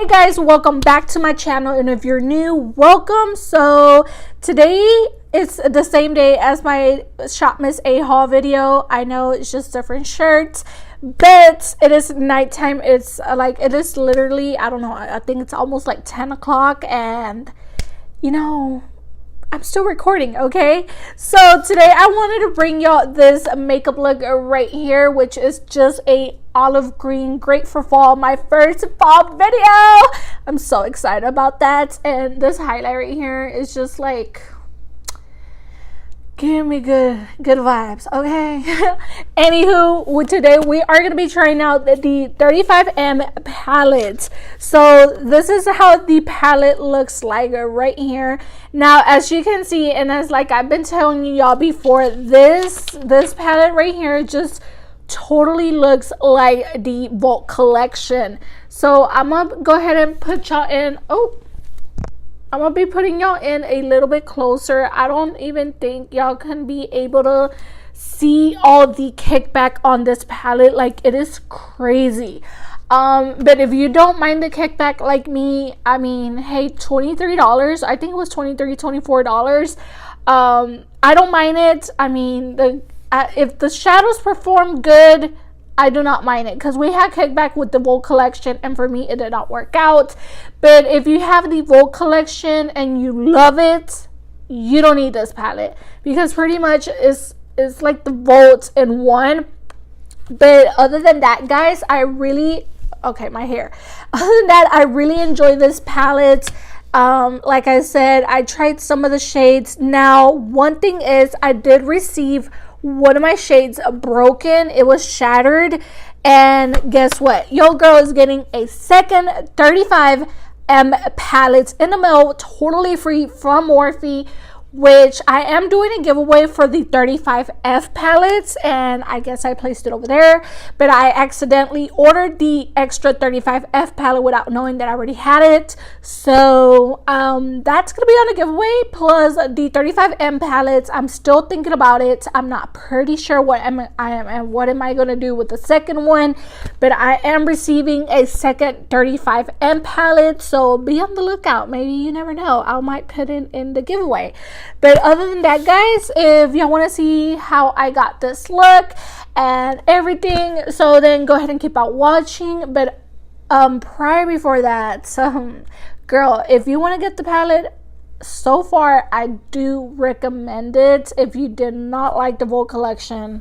Hey guys, welcome back to my channel, and if you're new, welcome. So today it's the same day as my Shop Miss A haul video. I know it's just different shirts, but it is nighttime. It's it is literally, I don't know, I think it's almost like 10 o'clock, and you know, I'm still recording, okay? So today I wanted to bring y'all this makeup look right here, which is just a olive green, great for fall, my first fall video. I'm so excited about that. And this highlight right here is just like, give me good vibes, okay? Anywho, today we are going to be trying out the 35M palette. So this is how the palette looks like right here. Now, as you can see, and as like I've been telling y'all before, this palette right here just totally looks like the Vault collection. So I'm gonna go ahead and put y'all in. I'm gonna be putting y'all in a little bit closer. I don't even think y'all can be able to see all the kickback on this palette. Like, it is crazy. But if you don't mind the kickback like me, I mean, hey, $23, I think it was $23, $24. I don't mind it. I mean, if the shadows perform good, I do not mind it, because we had kickback with the Vogue collection, and for me it did not work out. But if you have the Vogue collection and you love it, you don't need this palette, because pretty much it's like the Vogue in one. But other than that, guys, my hair. Other than that, I really enjoy this palette. Like I said, I tried some of the shades. Now, one thing is, I did receive one of my shades broken. It was shattered, and guess what? Your girl is getting a second 35M palette in the mail, totally free from Morphe, which I am doing a giveaway for the 35F palettes, and I guess I placed it over there, but I accidentally ordered the extra 35F palette without knowing that I already had it. So that's gonna be on a giveaway, plus the 35M palettes. I'm still thinking about it. I'm not pretty sure what am I gonna do with the second one, but I am receiving a second 35M palette, so be on the lookout. Maybe, you never know, I might put it in the giveaway. But other than that, guys, if y'all want to see how I got this look and everything, so then go ahead and keep on watching. But prior before that, girl, if you want to get the palette, so far I do recommend it. If you did not like the Vogue collection,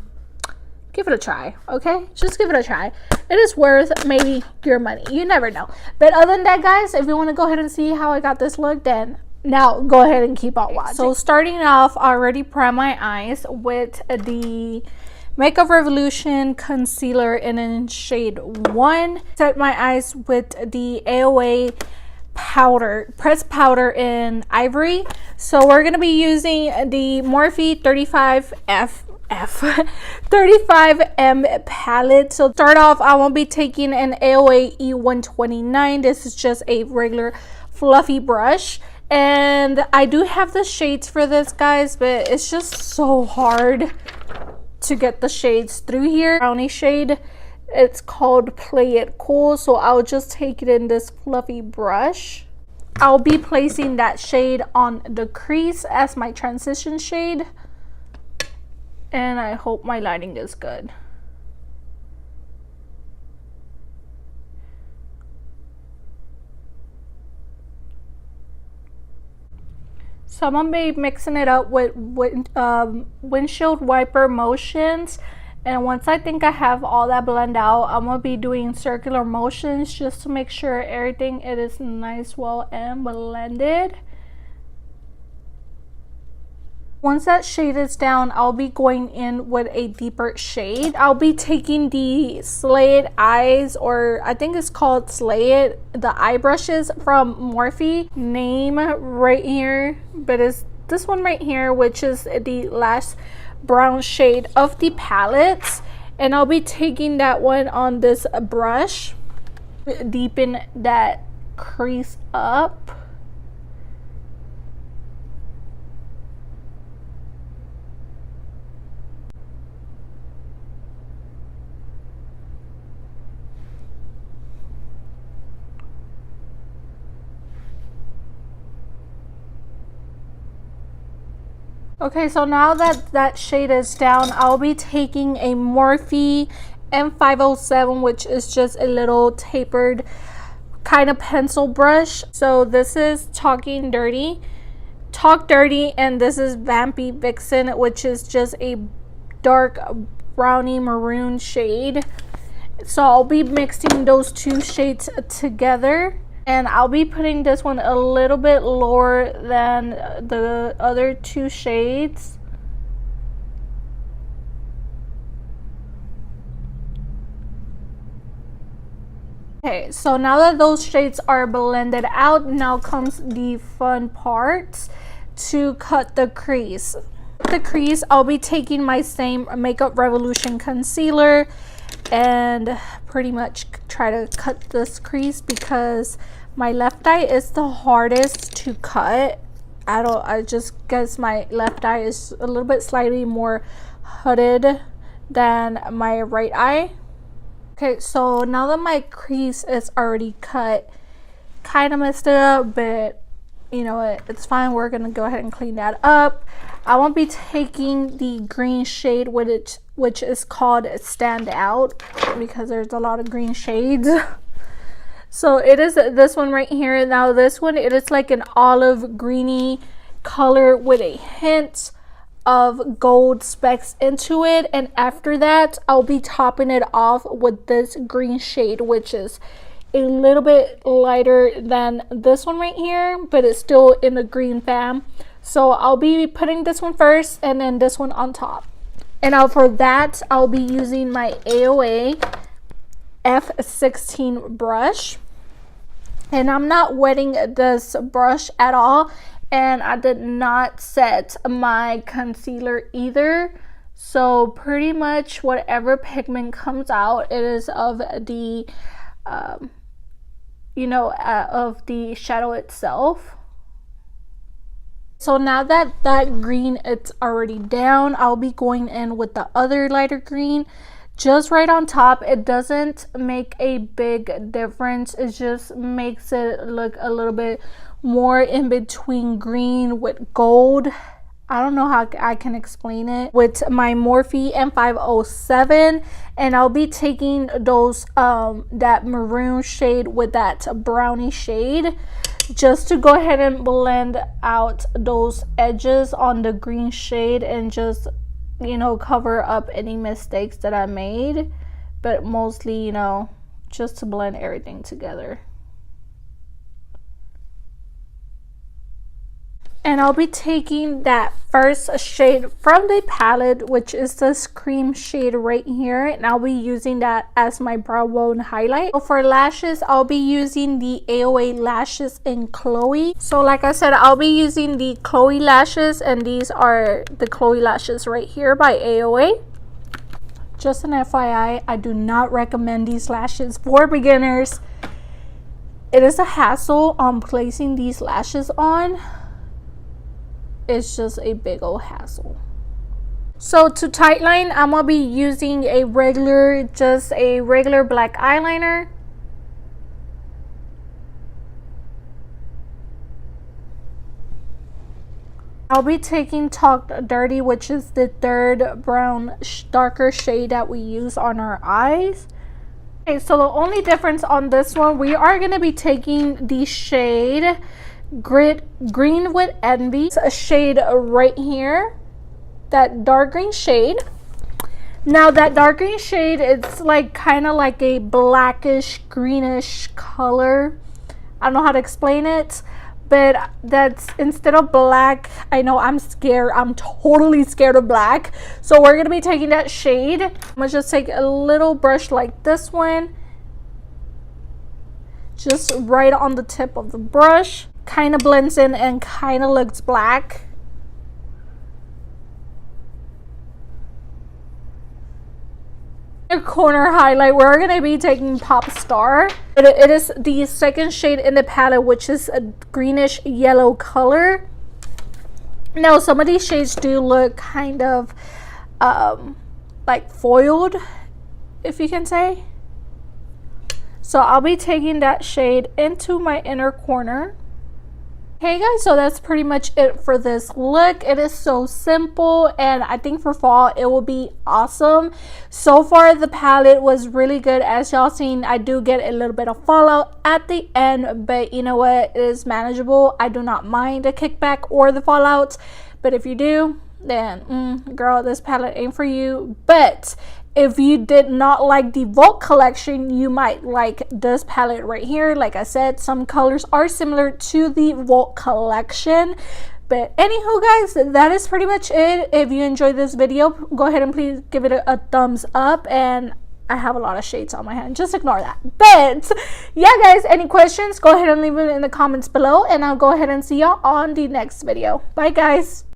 give it a try, okay? Just give it a try. It is worth maybe your money. You never know. But other than that, guys, if you want to go ahead and see how I got this look, then now go ahead and keep on watching. So starting off, I already primed my eyes with the Makeup Revolution concealer in shade 1. Set my eyes with the AOA powder, pressed powder in ivory. So we're going to be using the Morphe 35M palette. So start off, I won't be taking an AOA E129. This is just a regular fluffy brush. And I do have the shades for this, guys, but it's just so hard to get the shades through here. Brownie shade, it's called Play It Cool, so I'll just take it in this fluffy brush. I'll be placing that shade on the crease as my transition shade, and I hope my lighting is good. So I'm gonna be mixing it up with windshield wiper motions, and once I think I have all that blend out, I'm gonna be doing circular motions just to make sure everything it is nice, well, and blended. Once that shade is down, I'll be going in with a deeper shade. I'll be taking the Slay It eyes, or I think it's called Slay It, the eye brushes from Morphe. Name right here, but it's this one right here, which is the last brown shade of the palette. And I'll be taking that one on this brush, deepen that crease up. Okay, so now that that shade is down, I'll be taking a Morphe M507, which is just a little tapered kind of pencil brush. So this is Talk Dirty, and this is Vampy Vixen, which is just a dark brownie maroon shade. So I'll be mixing those two shades together, and I'll be putting this one a little bit lower than the other two shades. Okay, so now that those shades are blended out, now comes the fun part, to cut the crease. The crease, I'll be taking my same Makeup Revolution concealer and pretty much try to cut this crease, because my left eye is the hardest to cut. I just guess my left eye is a little bit slightly more hooded than my right eye. Okay, so now that my crease is already cut, kind of messed it up, but you know what, it's fine. We're gonna go ahead and clean that up. I won't be taking the green shade with it, which is called Stand Out, because there's a lot of green shades. So it is this one right here. Now this one, it is like an olive greeny color with a hint of gold specks into it, and after that I'll be topping it off with this green shade, which is a little bit lighter than this one right here, but it's still in the green fam. So I'll be putting this one first and then this one on top. And now for that, I'll be using my AOA F16 brush, and I'm not wetting this brush at all, and I did not set my concealer either. So pretty much whatever pigment comes out, it is of the of the shadow itself. So now that that green it's already down, I'll be going in with the other lighter green just right on top. It doesn't make a big difference, it just makes it look a little bit more in between green with gold. I don't know how I can explain it, with my Morphe M507, and I'll be taking those that maroon shade with that brownie shade, just to go ahead and blend out those edges on the green shade, and just, you know, cover up any mistakes that I made, but mostly, you know, just to blend everything together. And I'll be taking that first shade from the palette, which is this cream shade right here, and I'll be using that as my brow bone highlight. So for lashes, I'll be using the AOA lashes in Chloe. So like I said, I'll be using the Chloe lashes, and these are the Chloe lashes right here by AOA. Just an FYI, I do not recommend these lashes for beginners. It is a hassle on placing these lashes on. It's just a big old hassle. So to tightline, I'm gonna be using just a regular black eyeliner. I'll be taking Talk Dirty, which is the third brown darker shade that we use on our eyes. Okay, so the only difference on this one, we are gonna be taking the shade Green with Envy. It's a shade right here, that dark green shade. Now that dark green shade, it's like kind of like a blackish greenish color. I don't know how to explain it, but that's, instead of black, I know I'm scared, I'm totally scared of black, so we're gonna be taking that shade. I'm gonna just take a little brush like this one, just right on the tip of the brush. Kind of blends in and kind of looks black. A corner highlight, we're going to be taking Pop Star. It is the second shade in the palette, which is a greenish yellow color. Now some of these shades do look kind of like foiled, if you can say. So I'll be taking that shade into my inner corner. Hey guys, so that's pretty much it for this look. It is so simple, and I think for fall it will be awesome. So far the palette was really good. As y'all seen, I do get a little bit of fallout at the end, but you know what, it is manageable. I do not mind the kickback or the fallout, but if you do, then girl, this palette ain't for you. But if you did not like the Vault collection, you might like this palette right here. Like I said, some colors are similar to the Vault collection. But anywho guys, that is pretty much it. If you enjoyed this video, go ahead and please give it a thumbs up. And I have a lot of shades on my hand, just ignore that. But yeah guys, any questions, go ahead and leave it in the comments below, and I'll go ahead and see y'all on the next video. Bye guys.